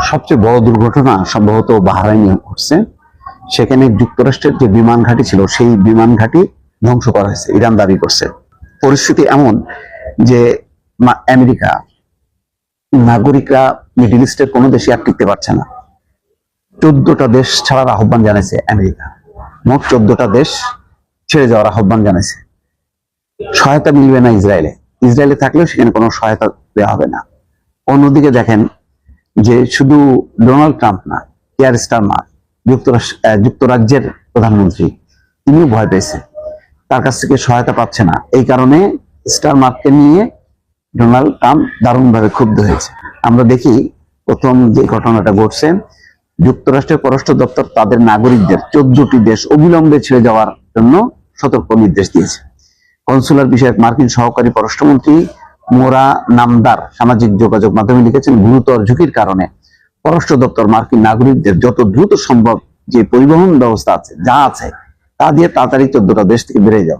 সবচেয়ে বড় দুর্ঘটনা সম্ভবত বাহরাইনে ঘটছে। সেখানে যুক্তরাষ্ট্রের যে বিমান ঘাঁটি ছিল সেই বিমান ঘাঁটি ধ্বংস করা হয়েছে, ইরান দাবি করছে। পরিস্থিতি এমন যে আমেরিকা নাগরিকরা মিডল ইস্টের কোনো দেশে আর টিকতে পারছে না। 14টা দেশ ছাড়ার আহ্বান জানাইছে আমেরিকা। মোট 14টা দেশ ছেড়ে যাওয়ার আহ্বান জানাইছে। সহায়তা মিলবে না ইসরায়েলে থাকলেও সেখানে কোনো সহায়তা দেওয়া হবে না। অন্যদিকে দেখেন যে শুধু ডোনাল্ড ট্রাম্প না, কিয়ার স্টারমার যুক্তরাজ্যের প্রধানমন্ত্রী, তিনিও ভয় পেয়েছে, তার কাছ থেকে সহায়তা পাচ্ছে না। এই কারণে স্টারমারকে নিয়ে ডোনাল্ড ট্রাম্প দারুণভাবে ক্ষুব্ধ হয়েছে। আমরা দেখি প্রথম যে ঘটনাটা ঘটছে, যুক্তরাষ্ট্রের পররাষ্ট্র দপ্তর তাদের নাগরিকদের 14টি দেশ অবিলম্বে ছেড়ে যাওয়ার জন্য সতর্ক নির্দেশ দিয়েছে। কনসুলার বিষয়ক মার্কিন সহকারী পররাষ্ট্রমন্ত্রী মোরা নামদার সামাজিক যোগাযোগ মাধ্যমে লিখেছেন, গুরুতর ঝুঁকির কারণে পররাষ্ট্র দপ্তর মার্কিন নাগরিকদের যত দ্রুত সম্ভব যে পরিবহন ব্যবস্থা আছে যা আছে তা দিয়ে তাড়াতাড়ি 14টা দেশ থেকে বেরিয়ে যাও।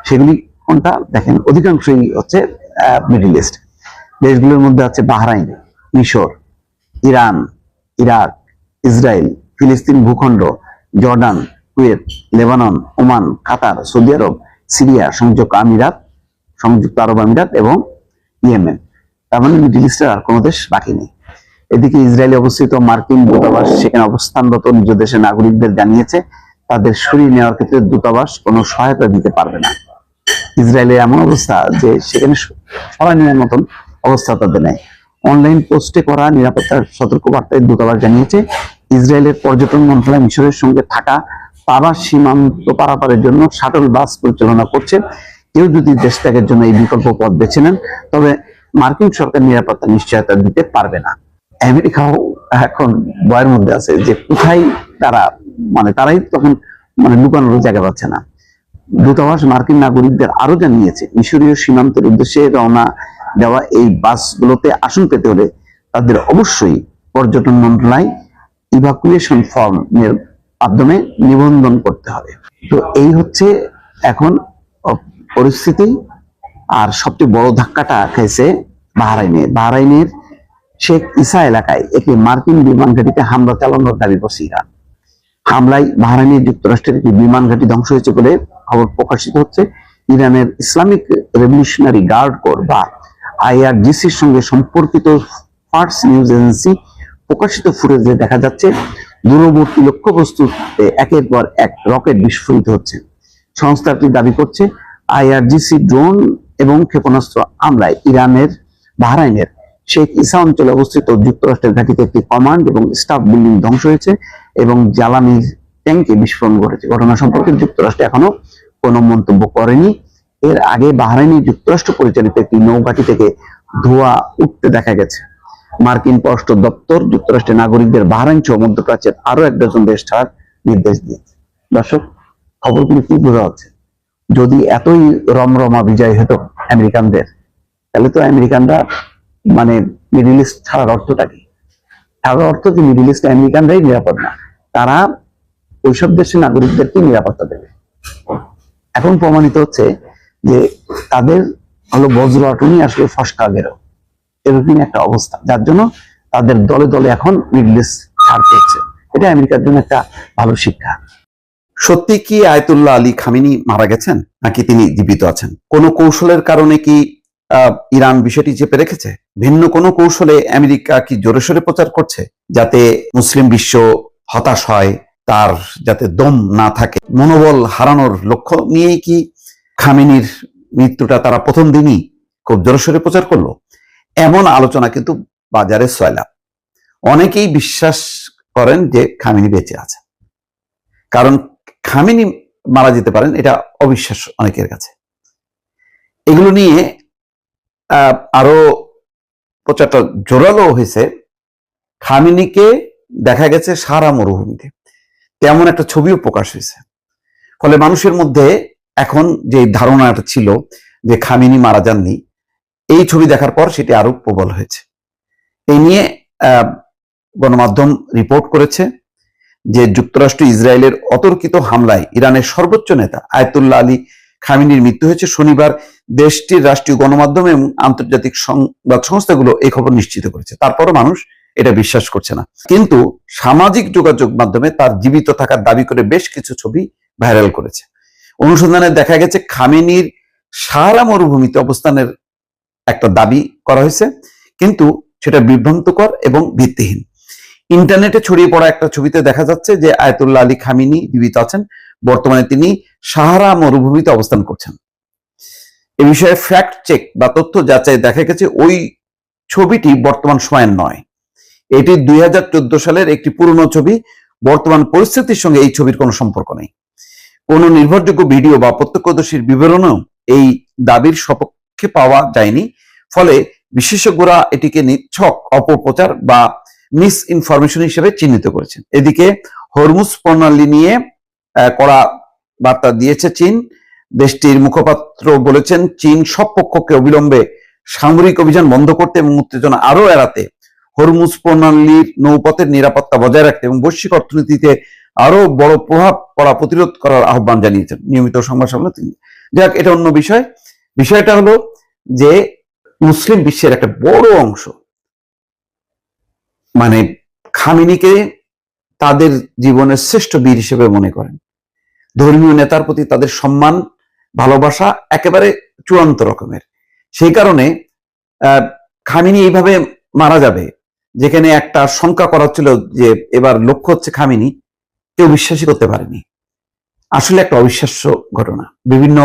সেগুলি কোনটা দেখেন, অধিকাংশই হচ্ছে মিডল ইস্ট। দেশগুলোর মধ্যে আছে বাহরাইন, মিশর, ইরান, ইরাক, ইসরায়েল, ফিলিস্তিন ভূখণ্ড, জর্ডান, কুয়েত, লেবানন, ওমান, কাতার, সৌদি আরব, সিরিয়া, সংযুক্ত আরব আমিরাত এবং ইয়েমেন। তার মানে মিডল ইস্টের আর কোনো দেশ বাকি নেই। এদিকে ইসরায়েলে অবস্থিত মার্কিন দূতাবাস সেখানে অবস্থানরত নিজ দেশের নাগরিকদের জানিয়েছে তাদের সরিয়ে নেওয়ার ক্ষেত্রে দূতাবাস কোনো সহায়তা দিতে পারবে না। ইসরায়েলের এমন অবস্থা যে সেখানে সবাই নেওয়ার মতন অবস্থা তাদের নেই। অনলাইন পোস্টে করা নিরাপত্তার সতর্কবার্তায় দূতাবাস জানিয়েছে, ইসরায়েলের পর্যটন মন্ত্রণালয় মিশরের সঙ্গে থাকা পারাস সীমান্ত পারাপারের জন্য শাটল বাস পরিচালনা করছে। কেউ যদি দেশ ত্যাগের জন্য এই বিকল্প পথ বেছে নেন তবে মার্কিন সরকার নিরাপত্তা নিশ্চয়তা দিতে পারবে না। আমেরিকাও এখন ভয়ের মধ্যে আছে যে কোথায় তারাই তখন লুকানোর জায়গা পাচ্ছে না। দূতাবাস মার্কিন নাগরিকদের আরো জানিয়েছে, মিশরীয় সীমান্তের উদ্দেশ্যে রওনা দেওয়া এই বাসগুলোতে আসন পেতে হলে তাদের অবশ্যই পর্যটন মন্ত্রণালয় ইভাকুয়েশন ফর্ম এর মাধ্যমে নিবন্ধন করতে হবে। তো এই হচ্ছে এখন পরিস্থিতি। আর সবচেয়ে বড় ধাক্কাটা খেয়েছে বাহরাইনের শেখ ইসা এলাকায় একটি মার্কিন বিমান ঘাঁটিতে হামলা চালানোর দাবি করছে ইরান। হামলায় বাহরাইনের যুক্তরাষ্ট্রের একটি বিমান ঘাঁটি ধ্বংস হয়েছে বলে খবর প্রকাশিত হচ্ছে। ইরানের ইসলামিক রেভলিউশনারি গার্ড কোর বা IRGCর সঙ্গে সম্পর্কিত ফার্স নিউজ এজেন্সি প্রকাশিত ফুটেজে দেখা যাচ্ছে দূরবর্তী লক্ষ্যবস্তুতে একের পর এক রকেট বিস্ফোরিত হচ্ছে। সংস্থাটি দাবি করছে IRGC ড্রোন এবং ক্ষেপণাস্ত্র হামলায় বাহরাইনের শেখ ইসা অঞ্চলে অবস্থিত যুক্তরাষ্ট্রের ঘাঁটিতে একটি কমান্ড এবং স্টাফ বিল্ডিং ধ্বংস হয়েছে এবং জ্বালানির ট্যাঙ্কে বিস্ফোরণ ঘটেছে। ঘটনা সম্পর্কে যুক্তরাষ্ট্র এখনো কোনো মন্তব্য করেনি। এর আগে বাহরাইনে যুক্তরাষ্ট্র পরিচালিত একটি নৌঘাঁটি থেকে ধোঁয়া উঠতে দেখা গেছে। মার্কিন পররাষ্ট্র দপ্তর যুক্তরাষ্ট্রের নাগরিকদের বাহরাইন সহ মধ্যপ্রাচ্যের আরো 1 ডজন দেশ ছাড়ার নির্দেশ দিয়েছে। দর্শক, খবরগুলো কি বোঝা যাচ্ছে? যদি এতই রমরমা বিজয় হতো আমেরিকানদের, তাহলে তো আমেরিকানরা মিডল ইস্ট ছাড়ার অর্থটা কি? তার অর্থ যে মিডল ইস্ট আমেরিকানরাই নিরাপদ না, তারা ওইসব দেশের নাগরিকদেরকে নিরাপত্তা দেবে। এখন প্রমাণিত হচ্ছে যে তাদের বজ্র আটুনি আসলে ফসকা গেরো, এরকম একটা অবস্থা, যার জন্য তাদের দলে দলে এখন মিডল ইস্ট ছাড় করছে। এটা আমেরিকার জন্য একটা ভালো শিক্ষা। সত্যি কি আয়াতুল্লাহ আলী খামেনি মারা গেছেন নাকি তিনি জীবিত আছেন? কোন কৌশলের কারণে কি ইরান বিষয়টি চেপে রেখেছে? ভিন্ন কোনো কৌশলে আমেরিকা কি জোরে সোরে প্রচার করছে যাতে মুসলিম বিশ্ব হতাশ হয়, তার যাতে দম না থাকে? মনোবল হারানোর লক্ষ্য নিয়েই কি খামেনির মৃত্যুটা তারা প্রথম দিনই খুব জোরে সোরে প্রচার করলো? এমন আলোচনা কিন্তু বাজারে সয়লাব। অনেকেই বিশ্বাস করেন যে খামেনি বেঁচে আছে, কারণ খামেনি মারা যেতে পারেন এটা অবিশ্বাস্য অনেকের কাছে। এগুলো নিয়ে আরো প্রচারটা জোরালো হয়েছে। খামেনিকে দেখা গেছে সারা মরুভূমিতে, তেমন একটা ছবিও প্রকাশ হয়েছে। ফলে মানুষের মধ্যে এখন যে ধারণাটা ছিল যে খামেনি মারা যাননি, এই ছবি দেখার পর সেটি আরো প্রবল হয়েছে। এই নিয়ে গণমাধ্যম রিপোর্ট করেছে যে যুক্তরাষ্ট্র ইসরায়েলের অতর্কিত হামলায় ইরানের সর্বোচ্চ নেতা আয়াতুল্লাহ আলী খামেনির মৃত্যু হয়েছে। শনিবার দেশটির রাষ্ট্রীয় গণমাধ্যম এবং আন্তর্জাতিক সংবাদ সংস্থাগুলো এই খবর নিশ্চিত করেছে। তারপরও মানুষ এটা বিশ্বাস করছে না। কিন্তু সামাজিক যোগাযোগ মাধ্যমে তার জীবিত থাকার দাবি করে বেশ কিছু ছবি ভাইরাল করেছে। অনুসন্ধানে দেখা গেছে খামেনির সাহারা মরুভূমিতে অবস্থানের একটা দাবি করা হয়েছে, কিন্তু সেটা বিভ্রান্তকর এবং ভিত্তিহীন। ইন্টারনেটে ছড়িয়ে পড়া একটা ছবিতে দেখা যাচ্ছে যে আয়াতুল্লাহ আলী খামেনি জীবিত আছেন, বর্তমানে তিনি সাহারা মরুভূমিতে অবস্থান করছেন। এ বিষয়ে ফ্যাক্ট চেক বা তথ্য যাচাই দেখা গেছে ওই ছবিটি বর্তমান সময়ের নয়, এটি 2014 সালের একটি পুরনো ছবি। বর্তমান পরিস্থিতির সঙ্গে এই ছবির কোনো সম্পর্ক নেই। কোনো নির্ভরযোগ্য ভিডিও বা প্রত্যক্ষদর্শীর বিবরণও এই দাবির সপক্ষে পাওয়া যায়নি, ফলে বিশেষজ্ঞরা এটিকে নিছক অপপ্রচার বা মিস ইনফরমেশন হিসেবে চিহ্নিত করেছেন। এদিকে হরমুজ প্রণালী নিয়ে কড়া বার্তা দিয়েছে চীন। দেশটির মুখপাত্র বলেছেন, চীন সব পক্ষকে অবিলম্বে সামরিক অভিযান বন্ধ করতে এবং উত্তেজনা আরো এড়াতে হরমুজ প্রণালীর নৌপথের নিরাপত্তা বজায় রাখতে এবং বৈশ্বিক অর্থনীতিতে আরো বড় প্রভাব পড়া প্রতিরোধ করার আহ্বান জানিয়েছেন নিয়মিত সংবাদ সম্মেলনে তিনি। যাক, এটা অন্য বিষয়। বিষয়টা হলো যে মুসলিম বিশ্বের একটা বড় অংশ মানে খামেনিকে তাদের জীবনের শ্রেষ্ঠ বীর হিসেবে মনে করেন। ধর্মীয় নেতার প্রতি তাদের সম্মান ভালোবাসা একেবারে চূড়ান্ত রকমের। সেই কারণে খামেনি এইভাবে মারা যাবে, যেখানে একটা শঙ্কা করা ছিল যে এবার লক্ষ্য হচ্ছে খামেনি, কেউ বিশ্বাসই করতে পারেনি। আসলে একটা অবিশ্বাস্য ঘটনা। বিভিন্ন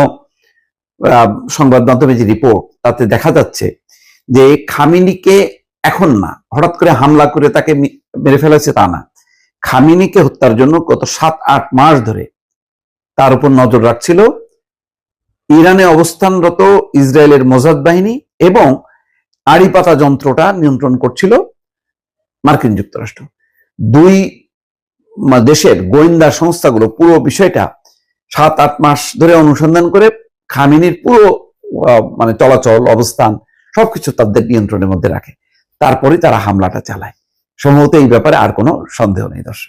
সংবাদ মাধ্যমে যে রিপোর্ট, তাতে দেখা যাচ্ছে যে খামেনিকে এখন না, হঠাৎ করে হামলা করে তাকে মেরে ফেলেছে তা না, খামেনিকে হত্যার জন্য গত 7-8 মাস ধরে তার উপর নজর রাখছিল ইরানে অবস্থানরত ইসরায়েলের মোসাদ বাহিনী এবং আড়িপাতা যন্ত্রটা নিয়ন্ত্রণ করছিল মার্কিন যুক্তরাষ্ট্র। দুই দেশের গোয়েন্দা সংস্থাগুলো পুরো বিষয়টা 7-8 মাস ধরে অনুসন্ধান করে খামেনির পুরো চলাচল অবস্থান সবকিছু তাদের নিয়ন্ত্রণের মধ্যে রাখে। তারপরে তারা হামলাটা চালায়। সম্ভবত এই ব্যাপারে আর কোনো সন্দেহ নেই দর্শক।